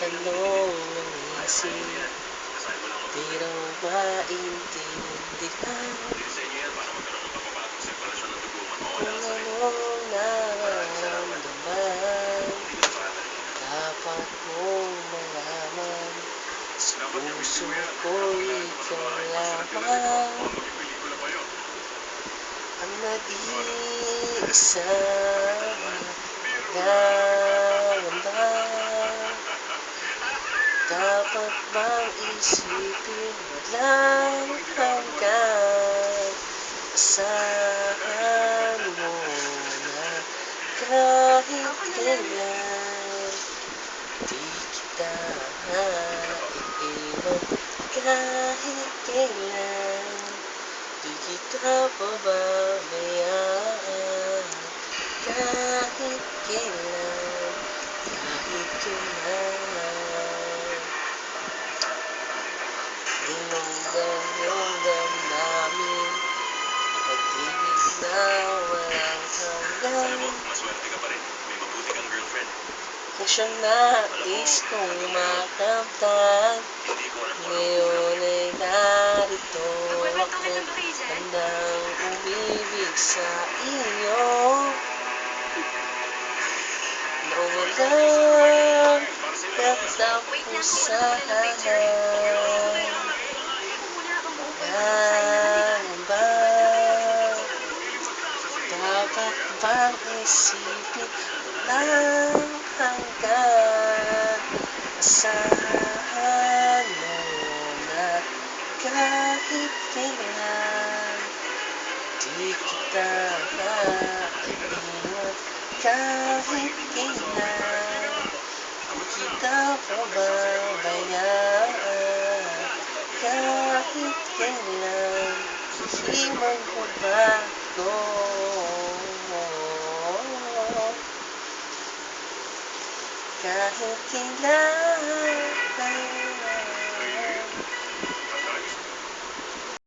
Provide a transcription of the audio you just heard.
tanong ng isip, pero maintindihan kung anong nararamdaman. Dapat mong malaman, sa puso ko'y ikaw lamang ang nag-iisang nangangamba. Dapat bang isipin walang hanggan? Asahan mo na kahit kailan di kita iiwan, kahit kailan di kita pababayaan, kahit kailan, kahit kailan. Dinunggan yung damdamin, pag-ibig na walang hanggan. Kung nais kong makamtan, ngayon ay narito ako, handang umibig sa iyo. Na walang katapusan, ba? Dapat bang isipin walang hanggan? Asahan mo na kahit kailan di kita iiwan, kahit kailan di kita pababayaan, kahit kailan di magbabago. Kahit kailan